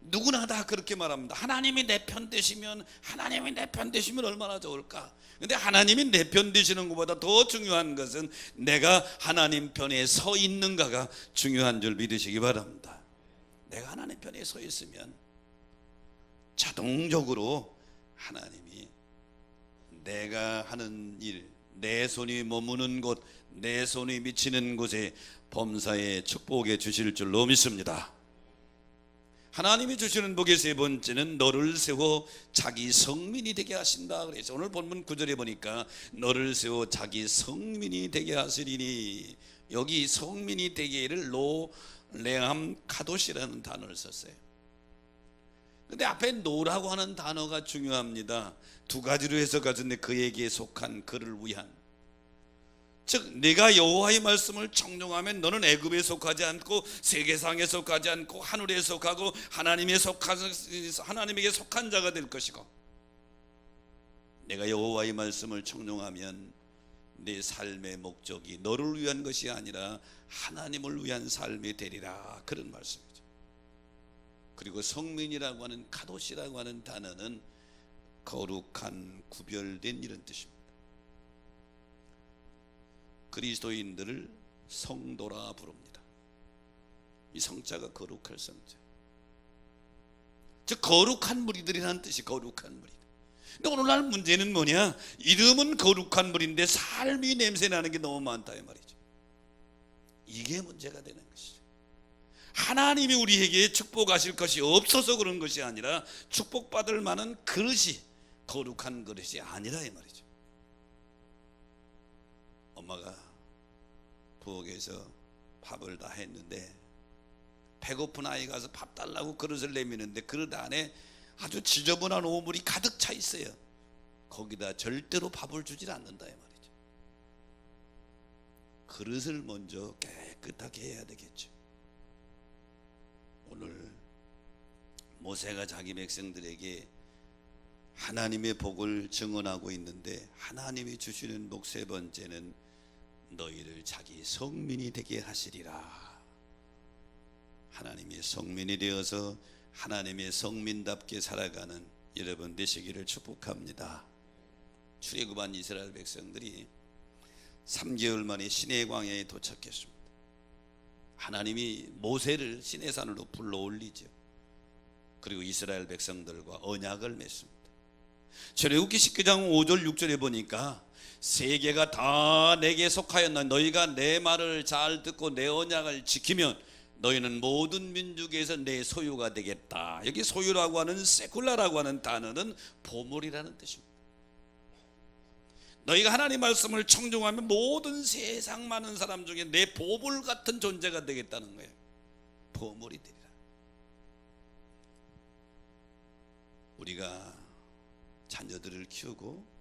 누구나 다 그렇게 말합니다. 하나님이 내 편 되시면, 하나님이 내 편 되시면 얼마나 좋을까. 근데 하나님이 내 편 되시는 것보다 더 중요한 것은 내가 하나님 편에 서 있는가가 중요한 줄 믿으시기 바랍니다. 내가 하나님 편에 서 있으면 자동적으로 하나님이 내가 하는 일, 내 손이 머무는 곳, 내 손이 미치는 곳에 범사에 축복해 주실 줄로 믿습니다. 하나님이 주시는 복의 세 번째는 너를 세워 자기 성민이 되게 하신다. 그래서 오늘 본문 9절에 보니까 너를 세워 자기 성민이 되게 하시리니, 여기 성민이 되게를 레함 카도시라는 단어를 썼어요. 근데 앞에 노라고 하는 단어가 중요합니다. 두 가지로 해석하는데 그에게 속한 그를 위한, 즉 내가 여호와의 말씀을 청종하면 너는 애굽에 속하지 않고 세계상에 속하지 않고 하늘에 속하고 하나님에게 속한 자가 될 것이고, 내가 여호와의 말씀을 청종하면 내 삶의 목적이 너를 위한 것이 아니라 하나님을 위한 삶이 되리라. 그런 말씀이죠. 그리고 성민이라고 하는 카도시라고 하는 단어는 거룩한, 구별된 이런 뜻입니다. 그리스도인들을 성도라 부릅니다. 이 성자가 거룩할 성자, 즉 거룩한 무리들이라는 뜻이 거룩한 무리. 근데 오늘날 문제는 뭐냐? 이름은 거룩한 무리인데 삶이 냄새나는 게 너무 많다 이 말이죠. 이게 문제가 되는 것이죠. 하나님이 우리에게 축복하실 것이 없어서 그런 것이 아니라 축복받을 만한 그릇이 거룩한 그릇이 아니라 이 말이죠. 엄마가 부엌에서 밥을 다 했는데 배고픈 아이가 가서 밥 달라고 그릇을 내미는데 그릇 안에 아주 지저분한 오물이 가득 차 있어요. 거기다 절대로 밥을 주질 않는다 이 말이죠. 그릇을 먼저 깨끗하게 해야 되겠죠. 오늘 모세가 자기 백성들에게 하나님의 복을 증언하고 있는데, 하나님이 주시는 복 세 번째는 너희를 자기 성민이 되게 하시리라. 하나님의 성민이 되어서 하나님의 성민답게 살아가는 여러분 되시기를 축복합니다. 출애굽한 이스라엘 백성들이 3개월 만에 시내 광야에 도착했습니다. 하나님이 모세를 시내산으로 불러 올리죠. 그리고 이스라엘 백성들과 언약을 맺습니다. 출애굽기 19장 5절 6절에 보니까 세계가 다 내게 속하였나 너희가 내 말을 잘 듣고 내 언약을 지키면 너희는 모든 민족에서 내 소유가 되겠다. 여기 소유라고 하는 세쿨라라고 하는 단어는 보물이라는 뜻입니다. 너희가 하나님 말씀을 청종하면 모든 세상 많은 사람 중에 내 보물 같은 존재가 되겠다는 거예요. 보물이 되리라. 우리가 자녀들을 키우고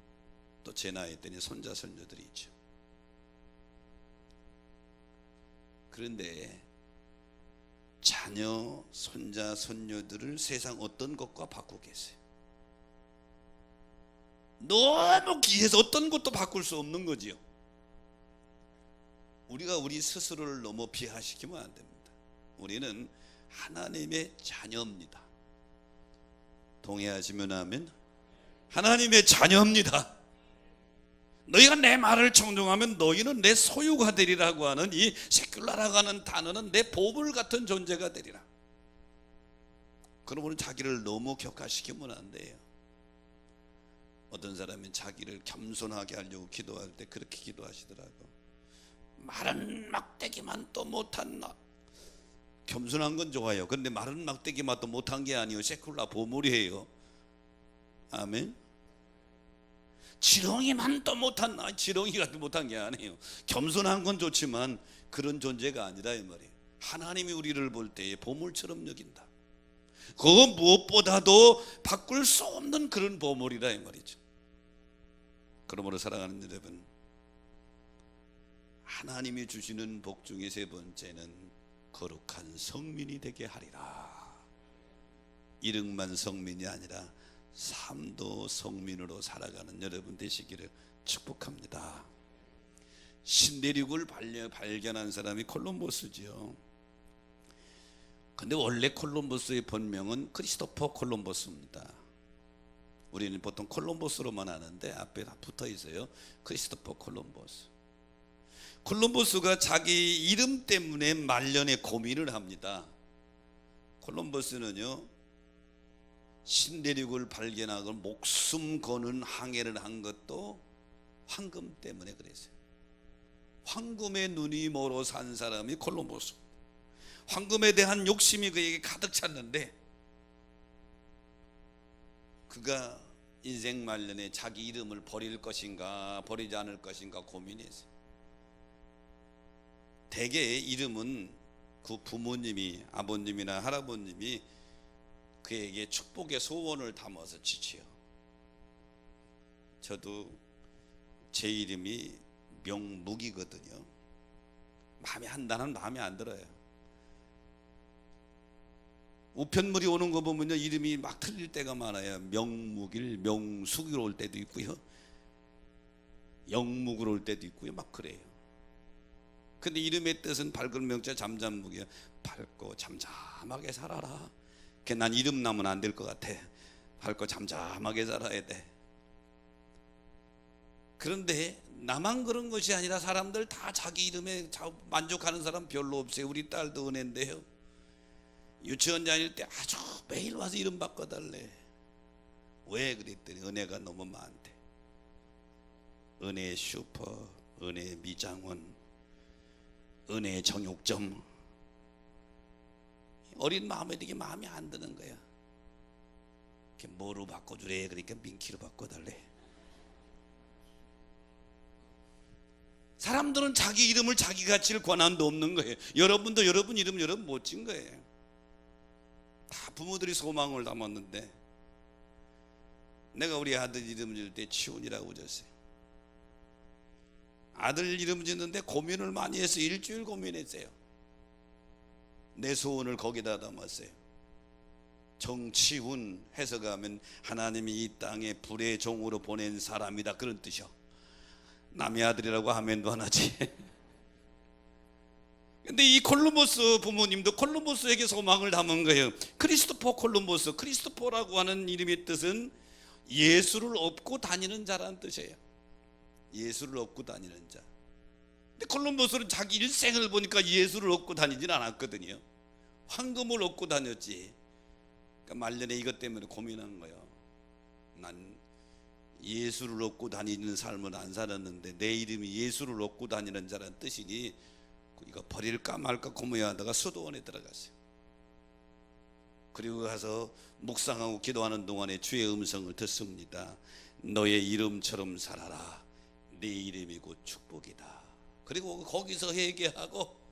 또 제 나이 때는 손자 손녀들이 있죠. 그런데 자녀, 손자, 손녀들을 세상 어떤 것과 바꾸고 계세요. 너무 귀해서 어떤 것도 바꿀 수 없는 거지요. 우리가 우리 스스로를 너무 비하시키면 안 됩니다. 우리는 하나님의 자녀입니다. 동의하시면 하면 하나님의 자녀입니다. 너희가 내 말을 청종하면 너희는 내 소유가 되리라고 하는 이 세큘라라고 하는 단어는 내 보물 같은 존재가 되리라. 그러므로 자기를 너무 격하시키면 안 돼요. 어떤 사람은 자기를 겸손하게 하려고 기도할 때 그렇게 기도하시더라고. 마른 막대기만 또 못한 나. 겸손한 건 좋아요. 그런데 마른 막대기만 또 못한 게 아니에요. 세큘라 보물이에요. 아멘. 지렁이만 또 못한 나. 지렁이가 못한 게 아니에요. 겸손한 건 좋지만 그런 존재가 아니라 이 말이에요. 하나님이 우리를 볼 때에 보물처럼 여긴다. 그거 무엇보다도 바꿀 수 없는 그런 보물이라 이 말이죠. 그러므로 사랑하는 여러분, 하나님이 주시는 복 중에 세 번째는 거룩한 성민이 되게 하리라. 이름만 성민이 아니라 삶도 성민으로 살아가는 여러분 되시기를 축복합니다. 신대륙을 발견한 사람이 콜럼버스죠. 근데 원래 콜럼버스의 본명은 크리스토퍼 콜럼버스입니다. 우리는 보통 콜럼버스로만 아는데 앞에 다 붙어 있어요. 크리스토퍼 콜럼버스. 콜럼버스가 자기 이름 때문에 말년에 고민을 합니다. 콜럼버스는요, 신대륙을 발견하고 목숨 거는 항해를 한 것도 황금 때문에 그랬어요. 황금의 눈이 멀어 산 사람이 콜럼버스. 황금에 대한 욕심이 그에게 가득 찼는데 그가 인생 말년에 자기 이름을 버릴 것인가 버리지 않을 것인가 고민했어요. 대개 이름은 그 부모님이, 아버님이나 할아버님이 그에게 축복의 소원을 담아서 지지요. 저도 제 이름이 명묵이거든요. 마음에 한다는 마음에 안 들어요. 우편물이 오는 거 보면요, 이름이 막 틀릴 때가 많아요. 명묵일, 명숙일 올 때도 있고요, 영묵으로 올 때도 있고요, 막 그래요. 근데 이름의 뜻은 밝은 명자 잠잠묵이에요. 밝고 잠잠하게 살아라. 난 이름 나면 안 될 것 같아. 밝고 잠잠하게 살아야 돼. 그런데 나만 그런 것이 아니라 사람들 다 자기 이름에 만족하는 사람 별로 없어요. 우리 딸도 은혜인데요, 유치원 다닐 때 아주 매일 와서 이름 바꿔달래. 왜 그랬더니 은혜가 너무 많대. 은혜 슈퍼, 은혜 미장원, 은혜 정육점. 어린 마음에 되게 마음에 안 드는 거야. 뭐로 바꿔주래? 그러니까 민키로 바꿔달래. 사람들은 자기 이름을 자기 가치를 권한도 없는 거예요. 여러분도 여러분 이름 여러분 못 진 거예요. 다 부모들이 소망을 담았는데, 내가 우리 아들 이름 지을 때 치훈이라고 지었어요. 아들 이름 짓는데 고민을 많이 해서 일주일 고민했어요. 내 소원을 거기다 담았어요. 정치훈 해석하면 하나님이 이 땅에 불의 종으로 보낸 사람이다, 그런 뜻이요. 남의 아들이라고 아멘도 안 하지. 근데 이 콜룸버스 부모님도 콜룸버스에게 소망을 담은 거예요. 크리스토퍼 콜룸버스, 크리스토퍼라고 하는 이름의 뜻은 예수를 업고 다니는 자라는 뜻이에요. 예수를 업고 다니는 자. 근데 콜룸버스는 자기 일생을 보니까 예수를 업고 다니진 않았거든요. 황금을 업고 다녔지. 그러니까 말년에 이것 때문에 고민한 거예요. 난 예수를 얻고 다니는 삶을 안 살았는데 내 이름이 예수를 얻고 다니는 자라는 뜻이니 이거 버릴까 말까 고민하다가 수도원에 들어갔어요. 그리고 가서 묵상하고 기도하는 동안에 주의 음성을 듣습니다. 너의 이름처럼 살아라. 네 이름이 곧 축복이다. 그리고 거기서 회개하고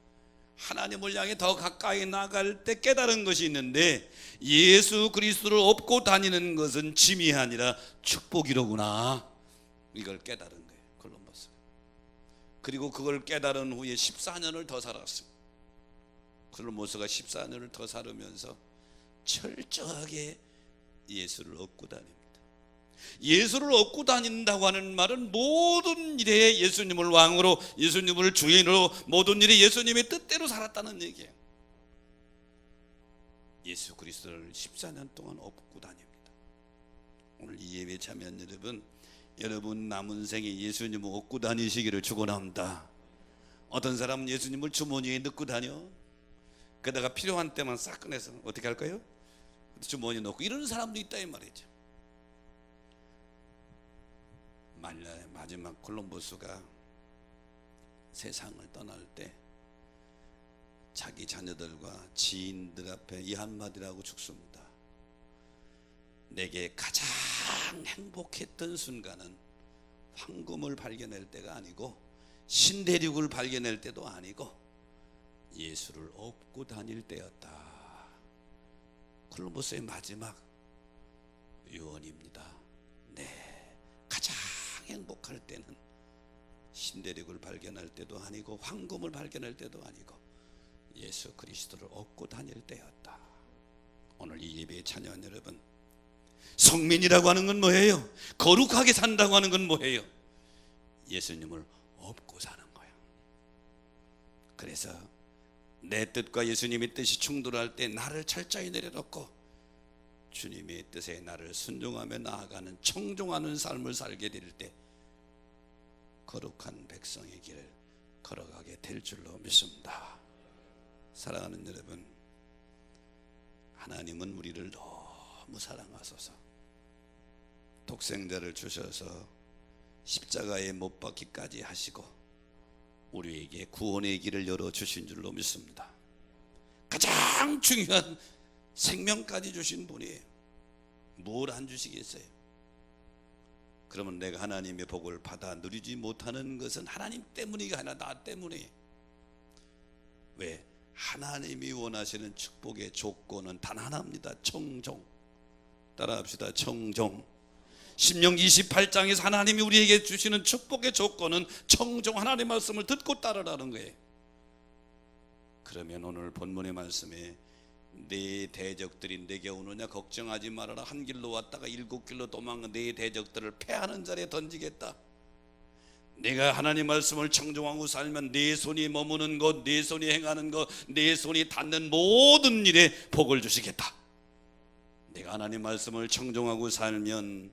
하나님을 향해 더 가까이 나갈 때 깨달은 것이 있는데, 예수 그리스도를 업고 다니는 것은 짐이 아니라 축복이로구나. 이걸 깨달은 거예요, 콜럼버스가. 그리고 그걸 깨달은 후에 14년을 더 살았어요. 콜럼버스가 14년을 더 살으면서 철저하게 예수를 업고 다닙니다. 예수를 얻고 다닌다고 하는 말은 모든 일에 예수님을 왕으로, 예수님을 주인으로, 모든 일에 예수님의 뜻대로 살았다는 얘기예요. 예수 그리스도를 14년 동안 업고 다닙니다. 오늘 이 예배에 참여한 여러분 남은 생에 예수님을 업고 다니시기를 축원합니다. 어떤 사람은 예수님을 주머니에 넣고 다녀. 그러다가 필요한 때만 싹 꺼내서 어떻게 할까요? 주머니에 넣고 이런 사람도 있다 이 말이죠. 마지막 콜럼버스가 세상을 떠날 때 자기 자녀들과 지인들 앞에 이 한마디를 하고 죽습니다. 내게 가장 행복했던 순간은 황금을 발견할 때가 아니고 신대륙을 발견할 때도 아니고 예수를 업고 다닐 때였다. 콜럼버스의 마지막 유언입니다. 가장 행복할 때는 신대륙을 발견할 때도 아니고 황금을 발견할 때도 아니고 예수 그리스도를 업고 다닐 때였다. 오늘 이 예배에 참여한 여러분, 성민이라고 하는 건 뭐예요? 거룩하게 산다고 하는 건 뭐예요? 예수님을 업고 사는 거예요. 그래서 내 뜻과 예수님의 뜻이 충돌할 때 나를 철저히 내려놓고 주님의 뜻에 나를 순종하며 나아가는 청종하는 삶을 살게 될 때 거룩한 백성의 길을 걸어가게 될 줄로 믿습니다. 사랑하는 여러분, 하나님은 우리를 너무 사랑하소서 독생자를 주셔서 십자가에 못 박기까지 하시고 우리에게 구원의 길을 열어주신 줄로 믿습니다. 가장 중요한 생명까지 주신 분이에요. 뭘 안 주시겠어요? 그러면 내가 하나님의 복을 받아 누리지 못하는 것은 하나님 때문이 아니라 나 때문에. 왜? 하나님이 원하시는 축복의 조건은 단 하나입니다. 청종. 따라합시다. 청종. 신명기 28장에서 하나님이 우리에게 주시는 축복의 조건은 청종, 하나님의 말씀을 듣고 따르라는 거예요. 그러면 오늘 본문의 말씀에 네 대적들이 내게 오느냐 걱정하지 말아라. 한 길로 왔다가 7길로 도망간 네 대적들을 패하는 자리에 던지겠다. 내가 하나님 말씀을 청종하고 살면 네 손이 머무는 것, 네 손이 행하는 것, 네 손이 닿는 모든 일에 복을 주시겠다. 내가 하나님 말씀을 청종하고 살면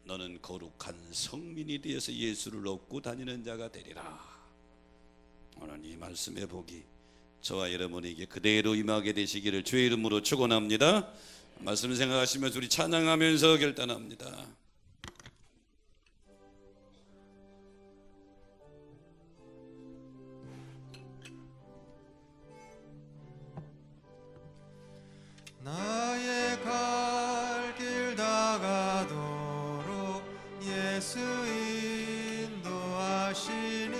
너는 거룩한 성민이 되어서 예수를 얻고 다니는 자가 되리라. 오늘 이 말씀의 복이 저와 여러분에게 그대로 임하게 되시기를 주의 이름으로 축원합니다. 말씀 생각하시면서 우리 찬양하면서 결단합니다. 나의 갈 길 다가도록 예수 인도하시니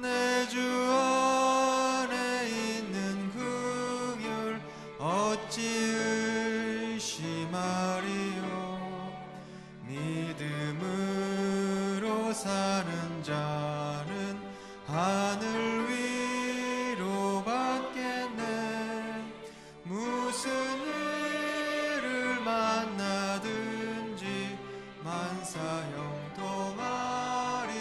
내 주 안에 있는 긍휼 어찌 의심하리요. 믿음으로 사는 자는 하늘 위로 받겠네. 무슨 일을 만나든지 만사형통하리.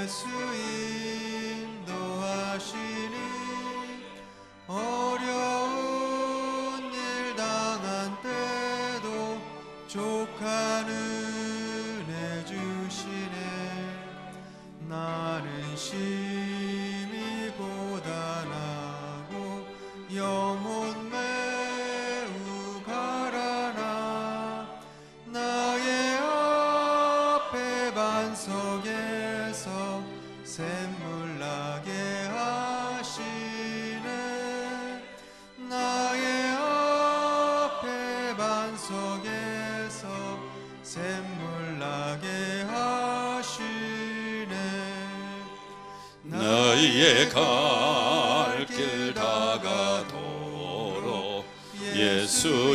예수 인도하시니 어려운 일 당한 때도 족한 은혜 주시네. 나는 심히 고단하고 영혼 매우 가라나 나의 앞에 반석에서 샘물 나게 하시네. 나의 앞에 반석에서 샘물 나게 하시네. 나의 갈 길 다가도록 예수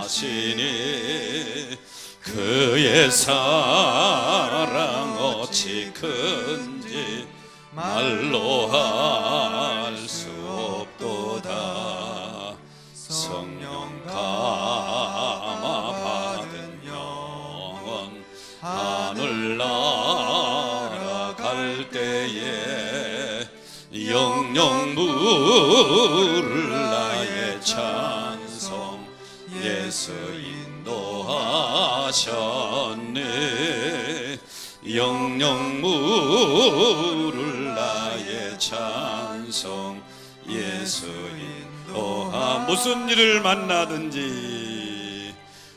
인도하시니 그의 사랑 어찌 큰지 말로 할 수 없도다. 성령 감화 받은 영혼 하늘 날아갈 때에 영영 부를 나의 찬송 예수 인도하셨네. 영영 부를 나의 찬송 예수 인도하. 무슨 일을 만나든지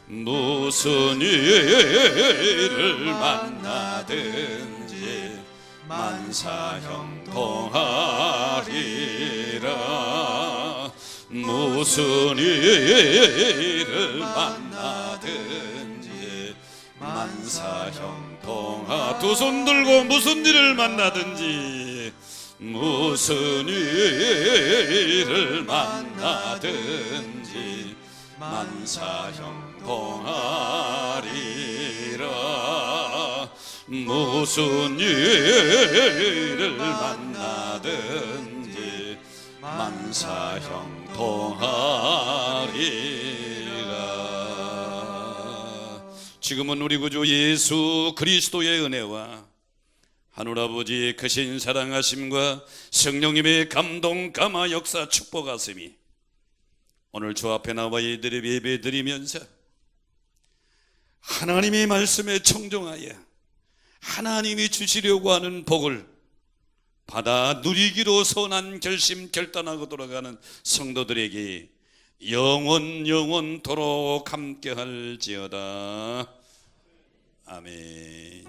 무슨 일을 만나든지 만사형통하리라. 무슨 일을 만나든지 만사형통하. 두 손 들고 무슨 일을 만나든지 무슨 일을 만나든지 만사형통하리라. 무슨 일을 만나든지 만사형통하리라. 지금은 우리 구주 예수 그리스도의 은혜와 하늘아버지의 크신 사랑하심과 성령님의 감동 감화 역사 축복하심이 오늘 주 앞에 나와 이들의 예배 드리면서 하나님의 말씀에 청종하여 하나님이 주시려고 하는 복을 받아 누리기로 선한 결심 결단하고 돌아가는 성도들에게 영원토록 함께할지어다. 아멘.